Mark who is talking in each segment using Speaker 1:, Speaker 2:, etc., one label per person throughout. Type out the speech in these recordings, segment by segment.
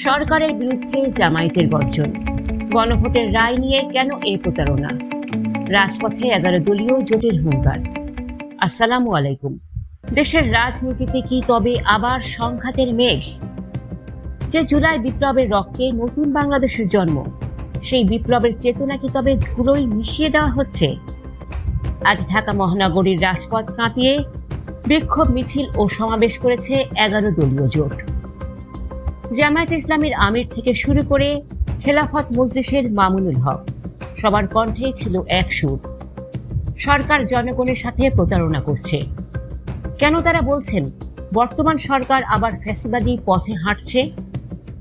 Speaker 1: সরকারের বিরুদ্ধে জামায়াতের গর্জন, গণভোটের রায় নিয়ে কেন এই প্রতারণা, রাজপথে 11 দলীয় জোটের হুঙ্কার। আসসালামু আলাইকুম। দেশের রাজনীতিতে কি তবে আবার সংঘাতের মেঘ? যে জুলাই বিপ্লবের রক্তে নতুন বাংলাদেশের জন্ম, সেই বিপ্লবের চেতনা কি তবে ধুলোয় মিশিয়ে দেওয়া হচ্ছে? আজ ঢাকা মহানগরীর রাজপথ কাঁপিয়ে বিক্ষোভ মিছিল ও সমাবেশ করেছে 11 দলীয় জোট। জামায়াতে ইসলামীর আমির থেকে শুরু করে খেলাফত মজলিসের মামুনুল হক, সবার কণ্ঠেই ছিল এক সুর। সরকার জনগণের সাথে প্রতারণা করছে। কেন তারা বলছেন বর্তমান সরকার আবার ফ্যাসিবাদী পথে হাঁটছে?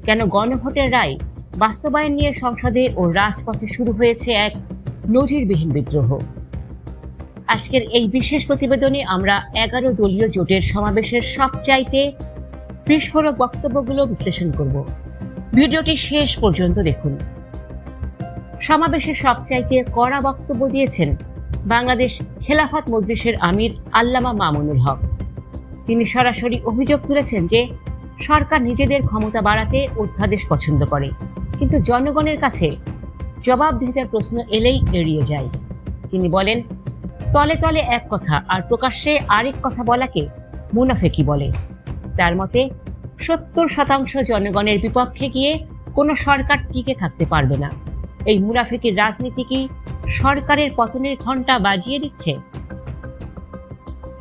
Speaker 1: কেন গণভোটের রায় বাস্তবায়ন নিয়ে সংসদে ও রাজপথে শুরু হয়েছে এক নজিরবিহীন বিদ্রোহ? আজকের এই বিশেষ প্রতিবেদনে আমরা 11 দলীয় জোটের সমাবেশের সবচাইতে বিস্ফোরক বক্তব্যগুলো বিশ্লেষণ করব। ভিডিওটি শেষ পর্যন্ত দেখুন। সমাবেশে সবচাইতে কড়া বক্তব্য দিয়েছেন বাংলাদেশ খেলাফত মজলিসের আমির আল্লামা মামুনুল হক। তিনি সরাসরি অভিযোগ তুলেছেন যে সরকার নিজেদের ক্ষমতা বাড়াতে অধ্যাদেশ পছন্দ করে, কিন্তু জনগণের কাছে জবাবদিহিতার প্রশ্ন এলেই এড়িয়ে যায়। তিনি বলেন, তলে তলে এক কথা আর প্রকাশ্যে আরেক কথা বলাকে মুনাফেকি বলে। তার মতে 70% জনগণের বিপক্ষে গিয়ে কোনো সরকার টিকে থাকতে পারবে না। এই মুনাফেকির রাজনীতি কি সরকারের পতনের ঘণ্টা বাজিয়ে দিচ্ছে?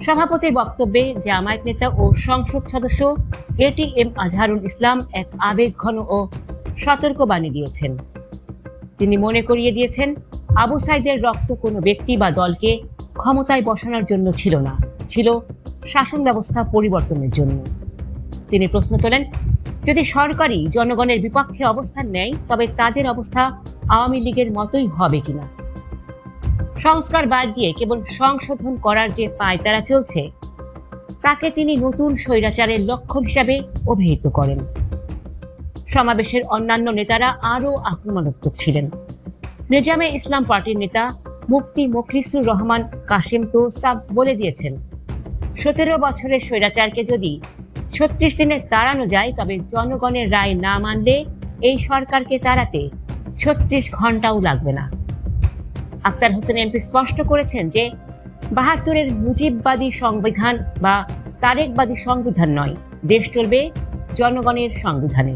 Speaker 1: সভাপতির বক্তব্যে জামায়াত নেতা ও সংসদ সদস্য ATM আজহারুল ইসলাম এক আবেগঘন ও সতর্ক বাণী দিয়েছেন। তিনি মনে করিয়ে দিয়েছেন, আবু সাইদের রক্ত কোনো ব্যক্তি বা দলকে ক্ষমতায় বসানোর জন্য ছিল না, ছিল শাসন ব্যবস্থা পরিবর্তনের জন্য। তিনি প্রশ্ন তোলেন, যদি সরকারই জনগণের বিপক্ষে অবস্থান নেয় তবে তাদের অবস্থা আওয়ামী লীগের মতোই হবে কিনা? সংস্কার বাদ দিয়ে কেবল সংশোধন করার যে পায়তারা চলছে, তাকে তিনি নতুন স্বৈরাচারের লক্ষণ হিসাবে অভিহিত করেন। সমাবেশের অন্যান্য নেতারা আরও আক্রমণাত্মক ছিলেন। নিজামে ইসলাম পার্টির নেতা মুফতি মোখলিসুর রহমান কাশেম তো সাব বলে দিয়েছেন, 17 বছরের স্বৈরাচারকে যদি 36 দিনে তাড়ানো যায়, তবে জনগণের রায় না মানলে এই সরকারকে তাড়াতে 36 ঘন্টাও লাগবে না। আক্তার হোসেন এমপি স্পষ্ট করেছেন যে 72-এর মুজিববাদী সংবিধান বা তারেকবাদী সংবিধান নয়, দেশ চলবে জনগণের সংবিধানে।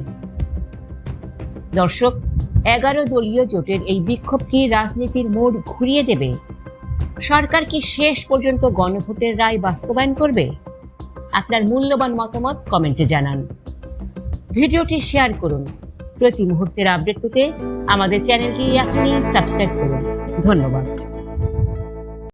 Speaker 1: দর্শক, 11 দলীয় জোটের এই বিক্ষোভ কি রাজনীতির মোড় ঘুরিয়ে দেবে? সরকার কি শেষ পর্যন্ত গণভোটের রায় বাস্তবায়ন করবে? আপনার মূল্যবান মতামত কমেন্টে জানান। ভিডিওটি শেয়ার করুন। প্রতি মুহূর্তের আপডেট পেতে আমাদের চ্যানেলটি এখনই সাবস্ক্রাইব করুন। ধন্যবাদ।